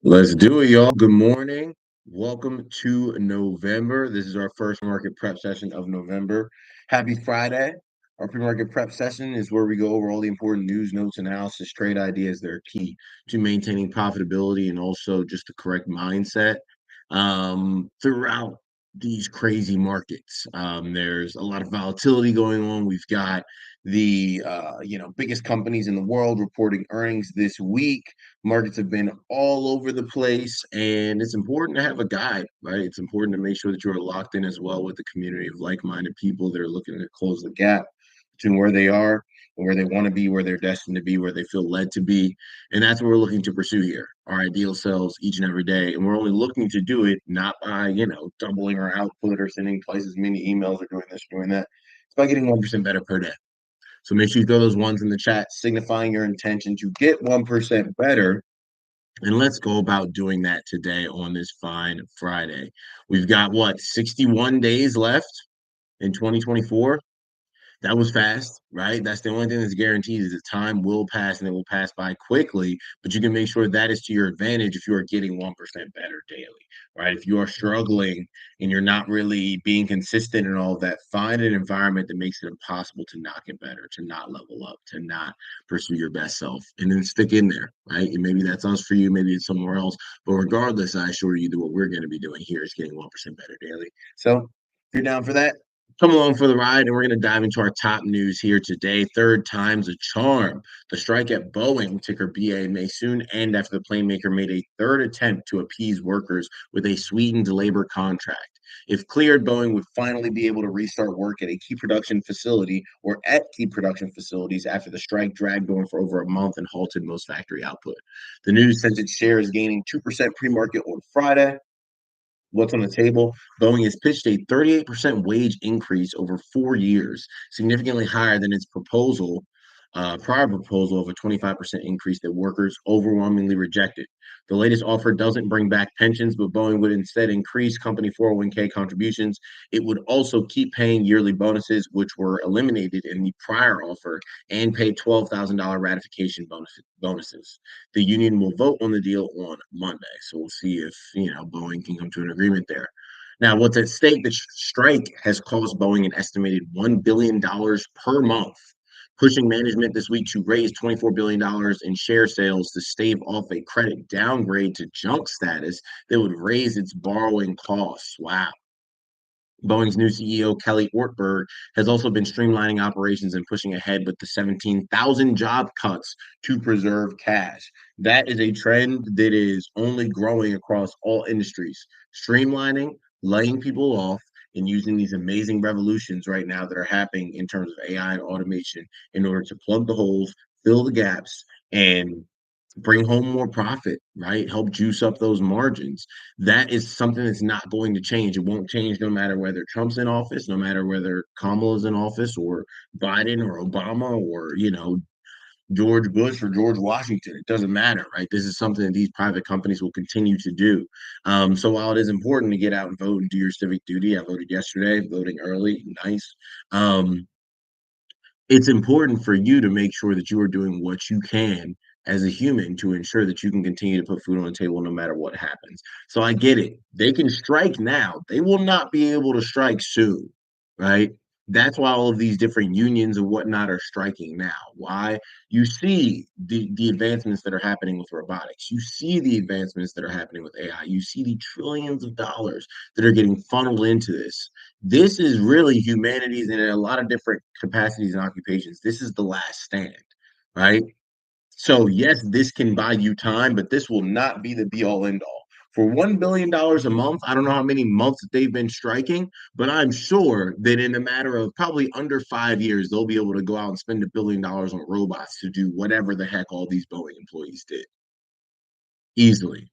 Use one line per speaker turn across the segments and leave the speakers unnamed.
Let's do it, y'all. Good morning. Welcome to November. This is our first market prep session of November. Happy Friday. Our pre-market prep session is where we go over all the important news, notes, analysis, trade ideas that are key to maintaining profitability and also just the correct mindset throughout these crazy markets. There's a lot of volatility going on. We've got the biggest companies in the world reporting earnings this week. Markets have been all over the place, and it's important to have a guide, right? It's important to make sure that you're locked in as well with the community of like-minded people that are looking to close the gap between where they are and where they want to be, where they're destined to be, where they feel led to be. And that's what we're looking to pursue here, our ideal selves each and every day. And we're only looking to do it not by, doubling our output or sending twice as many emails or doing this, doing that. It's by getting 1% better per day. So make sure you throw those ones in the chat, signifying your intention to get 1% better. And let's go about doing that today on this fine Friday. We've got what, 61 days left in 2024? That was fast, right? That's the only thing that's guaranteed is that time will pass and it will pass by quickly, but you can make sure that is to your advantage if you are getting 1% better daily, right? If you are struggling and you're not really being consistent and all of that, find an environment that makes it impossible to not get better, to not level up, to not pursue your best self, and then stick in there, right? And maybe that's us for you, maybe it's somewhere else, but regardless, I assure you that what we're going to be doing here is getting 1% better daily. So if you're down for that, come along for the ride, and we're going to dive into our top news here today. Third time's a charm. The strike at Boeing, ticker BA, may soon end after the plane maker made a third attempt to appease workers with a sweetened labor contract. If cleared, Boeing would finally be able to restart work at a key production facility or at key production facilities after the strike dragged on for over a month and halted most factory output. The news sent its shares gaining 2% pre-market on Friday. What's on the table? Boeing has pitched a 38% wage increase over 4 years, significantly higher than its prior proposal of a 25% increase that workers overwhelmingly rejected. The latest offer doesn't bring back pensions, but Boeing would instead increase company 401k contributions. It would also keep paying yearly bonuses, which were eliminated in the prior offer, and pay $12,000 ratification bonuses. The union will vote on the deal on Monday. So we'll see if, Boeing can come to an agreement there. Now, what's at stake, the strike has cost Boeing an estimated $1 billion per month, pushing management this week to raise $24 billion in share sales to stave off a credit downgrade to junk status that would raise its borrowing costs. Wow. Boeing's new CEO, Kelly Ortberg, has also been streamlining operations and pushing ahead with the 17,000 job cuts to preserve cash. That is a trend that is only growing across all industries. Streamlining, laying people off, and using these amazing revolutions right now that are happening in terms of AI and automation in order to plug the holes, fill the gaps, and bring home more profit, right? Help juice up those margins. That is something that's not going to change. It won't change no matter whether Trump's in office, no matter whether Kamala's in office, or Biden or Obama, or George Bush or George Washington. It doesn't matter, right? This is something that these private companies will continue to do. So while it is important to get out and vote and do your civic duty, I voted yesterday, voting early, nice. Um, it's important for you to make sure that you are doing what you can as a human to ensure that you can continue to put food on the table no matter what happens. So I get it. They can strike now. They will not be able to strike soon, right? That's why all of these different unions and whatnot are striking now. Why? You see the advancements that are happening with robotics. You see the advancements that are happening with AI. You see the trillions of dollars that are getting funneled into this. This is really humanity's in a lot of different capacities and occupations. This is the last stand, right? So, yes, this can buy you time, but this will not be the be all end all. For $1 billion a month, I don't know how many months that they've been striking, but I'm sure that in a matter of probably under 5 years, they'll be able to go out and spend $1 billion on robots to do whatever the heck all these Boeing employees did easily.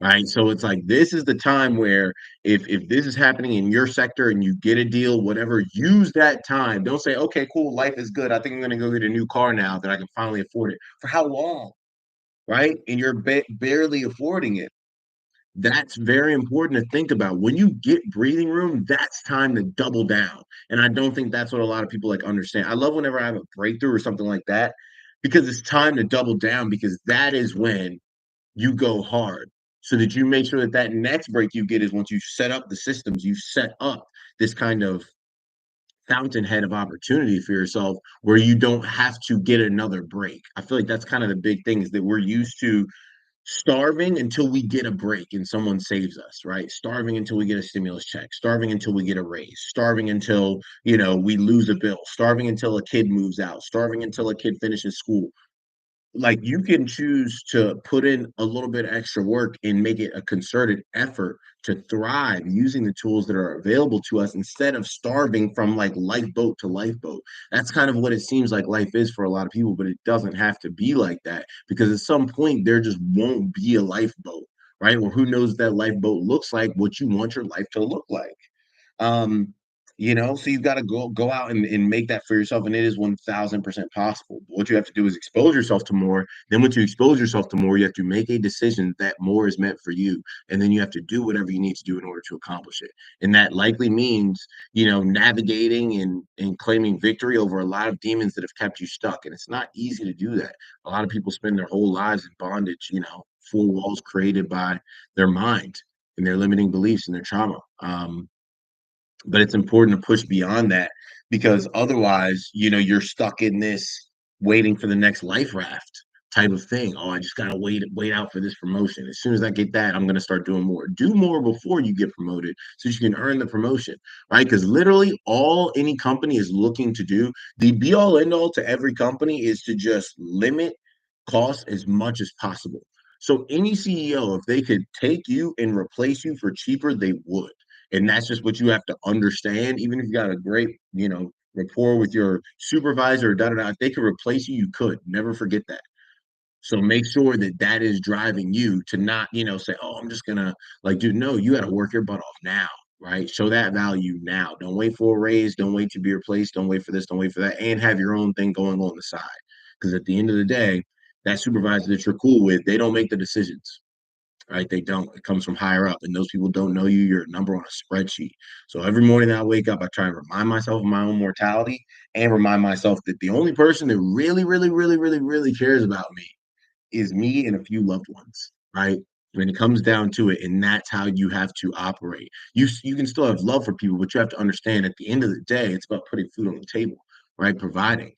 Right. So it's like this is the time where if this is happening in your sector and you get a deal, whatever, use that time. Don't say, okay, cool, life is good. I think I'm going to go get a new car now that I can finally afford it. For how long? Right. And you're barely affording it. That's very important to think about. When you get breathing room, that's time to double down. And I don't think that's what a lot of people like understand. I love whenever I have a breakthrough or something like that because it's time to double down because that is when you go hard. so that you make sure that that next break you get is once you set up the systems, you set up this kind of fountainhead of opportunity for yourself where you don't have to get another break. I feel like that's kind of the big thing is that we're used to starving until we get a break and someone saves us, right? Starving until we get a stimulus check, starving until we get a raise, starving until, we lose a bill, starving until a kid moves out, starving until a kid finishes school. Like you can choose to put in a little bit extra work and make it a concerted effort to thrive using the tools that are available to us instead of starving from like lifeboat to lifeboat. That's kind of what it seems like life is for a lot of people, but it doesn't have to be like that because at some point there just won't be a lifeboat, right? Or who knows what that lifeboat looks like, what you want your life to look like. Um, so you've got to go out and make that for yourself, and it is 1000% possible. But what you have to do is expose yourself to more. Then once you expose yourself to more, you have to make a decision that more is meant for you, and then you have to do whatever you need to do in order to accomplish it. And that likely means, navigating and claiming victory over a lot of demons that have kept you stuck. And it's not easy to do that. A lot of people spend their whole lives in bondage, four walls created by their mind and their limiting beliefs and their trauma. But it's important to push beyond that because otherwise, you're stuck in this waiting for the next life raft type of thing. Oh, I just gotta wait out for this promotion. As soon as I get that, I'm gonna start doing more. Do more before you get promoted so you can earn the promotion, right? Because literally all any company is looking to do, the be all end all to every company is to just limit costs as much as possible. So any CEO, if they could take you and replace you for cheaper, they would. And that's just what you have to understand. Even if you got a great, rapport with your supervisor, da da da, if they could replace you, you could. Never forget that. So make sure that that is driving you to not, say, oh, I'm just gonna like, dude, no, you got to work your butt off now, right? Show that value now. Don't wait for a raise. Don't wait to be replaced. Don't wait for this. Don't wait for that. And have your own thing going on the side. Because at the end of the day, that supervisor that you're cool with, they don't make the decisions, right? They don't. It comes from higher up, and those people don't know you. You're a number on a spreadsheet. So every morning that I wake up, I try and remind myself of my own mortality and remind myself that the only person that really, really, really, really, really cares about me is me and a few loved ones, right? When it comes down to it, and that's how you have to operate. You can still have love for people, but you have to understand at the end of the day, it's about putting food on the table, right? Providing.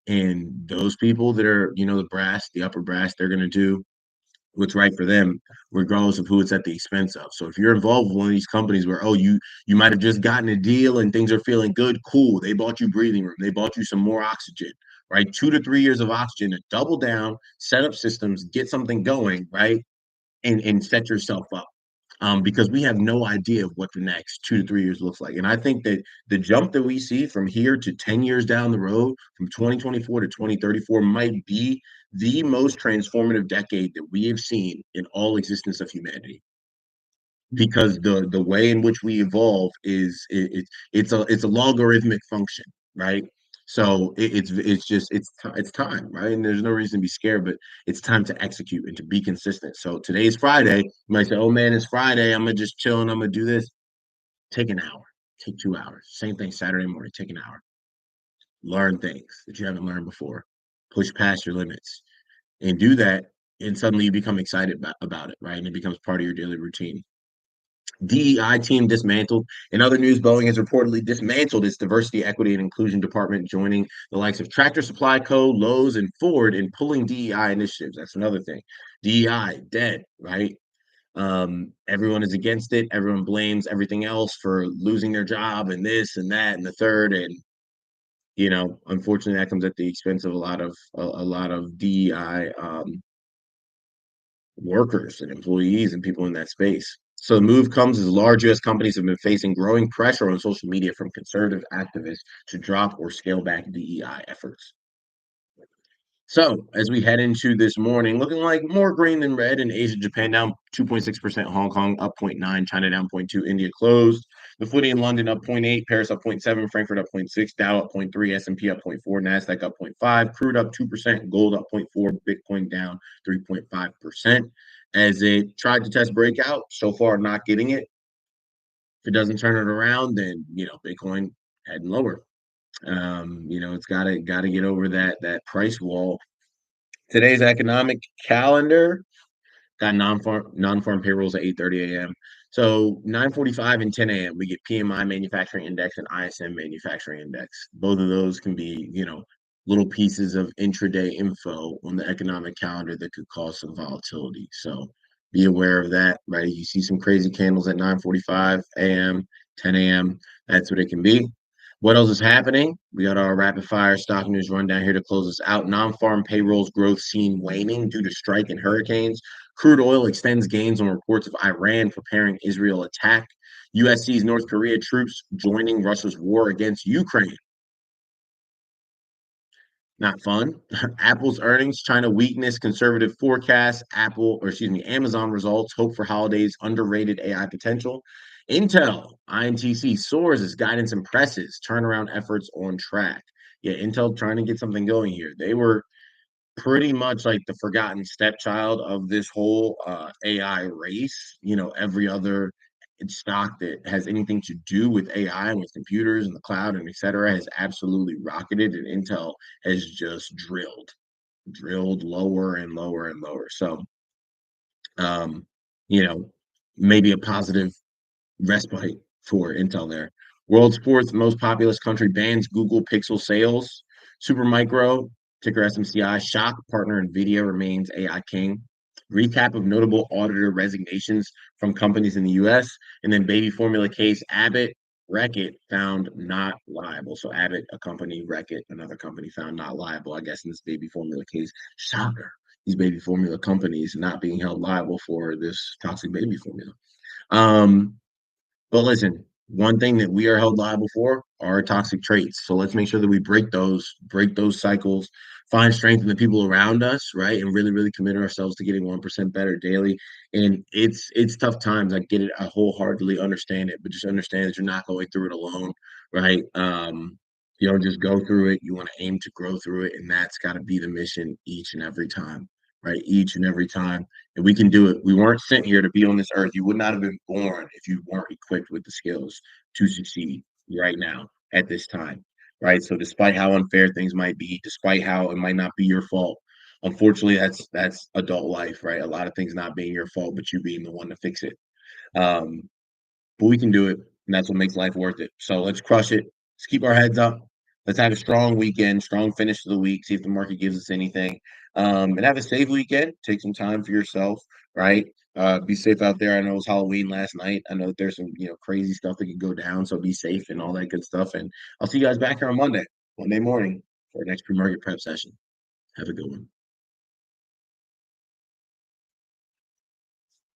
And those people that are, the brass, the upper brass, they're going to do what's right for them, regardless of who it's at the expense of. So if you're involved with one of these companies where, oh, you might have just gotten a deal and things are feeling good, cool. They bought you breathing room, they bought you some more oxygen, right? 2 to 3 years of oxygen to double down, set up systems, get something going, right? And set yourself up. Because we have no idea of what the next 2 to 3 years looks like. And I think that the jump that we see from here to 10 years down the road, from 2024 to 2034, might be the most transformative decade that we have seen in all existence of humanity. Because the way in which we evolve it's a logarithmic function, right? So it's time, right? And there's no reason to be scared, but it's time to execute and to be consistent. So today's Friday. You might say, "Oh man, it's Friday. I'm gonna just chill and I'm gonna do this." Take an hour, take 2 hours. Same thing Saturday morning. Take an hour. Learn things that you haven't learned before. Push past your limits and do that. And suddenly you become excited about it, right? And it becomes part of your daily routine. DEI team dismantled. In other news, Boeing has reportedly dismantled its diversity, equity, and inclusion department, joining the likes of Tractor Supply Co., Lowe's, and Ford in pulling DEI initiatives. That's another thing. DEI, dead, right? Everyone is against it. Everyone blames everything else for losing their job and this and that and the third. And, unfortunately, that comes at the expense of a lot of DEI workers and employees and people in that space. So the move comes as large U.S. companies have been facing growing pressure on social media from conservative activists to drop or scale back DEI efforts. So as we head into this morning, looking like more green than red in Asia, Japan down 2.6%, Hong Kong up 0.9, China down 0.2, India closed. The FTSE in London up 0.8, Paris up 0.7, Frankfurt up 0.6, Dow up 0.3, S&P up 0.4, Nasdaq up 0.5, crude up 2%, gold up 0.4, Bitcoin down 3.5%. As it tried to test breakout, so far not getting it. If it doesn't turn it around, then Bitcoin heading lower. It's gotta get over that price wall. Today's economic calendar got non-farm payrolls at 8:30 a.m. So 9:45 and 10 a.m. we get PMI manufacturing index and ISM manufacturing index. Both of those can be, little pieces of intraday info on the economic calendar that could cause some volatility. So be aware of that, right? You see some crazy candles at 9:45 a.m., 10 a.m. That's what it can be. What else is happening? We got our rapid fire stock news rundown here to close us out. Non-farm payrolls growth seen waning due to strike and hurricanes. Crude oil extends gains on reports of Iran preparing Israel attack. U.S. sees North Korea troops joining Russia's war against Ukraine. Not fun. Apple's earnings, China weakness, conservative forecast. Amazon results, hope for holidays, underrated AI potential. Intel, INTC soars as guidance impresses, turnaround efforts on track. Yeah, Intel trying to get something going here. They were pretty much like the forgotten stepchild of this whole AI race. Every other stock that has anything to do with AI and with computers and the cloud and et cetera has absolutely rocketed, and Intel has just drilled lower and lower and lower. So, um, you know, maybe a positive respite for Intel there. World's fourth most populous country bans Google Pixel sales. Supermicro, ticker SMCI, shock partner NVIDIA remains AI king. Recap of notable auditor resignations from companies in the US. And then baby formula case Abbott, Reckitt found not liable. So Abbott, a company, Reckitt, another company found not liable, I guess, in this baby formula case. Shocker. These baby formula companies not being held liable for this toxic baby formula. Um, but listen, one thing that we are held liable for are toxic traits. So let's make sure that we break those cycles, find strength in the people around us, right? And really, really commit ourselves to getting 1% better daily. And it's tough times. I get it. I wholeheartedly understand it, but just understand that you're not going through it alone, right? You don't just go through it. You want to aim to grow through it. And that's got to be the mission each and every time, right? Each and every time, and we can do it. We weren't sent here to be on this earth. You would not have been born if you weren't equipped with the skills to succeed right now at this time, right? So, despite how unfair things might be, despite how it might not be your fault, unfortunately, that's adult life, right? A lot of things not being your fault, but you being the one to fix it. Um, but we can do it, and that's what makes life worth it. So let's crush it. Let's keep our heads up. Let's have a strong weekend, strong finish to the week. See if the market gives us anything, and have a safe weekend. Take some time for yourself, right? Be safe out there. I know it was Halloween last night. I know that there's some crazy stuff that could go down. So be safe and all that good stuff. And I'll see you guys back here on Monday morning for our next pre-market prep session. Have a good one.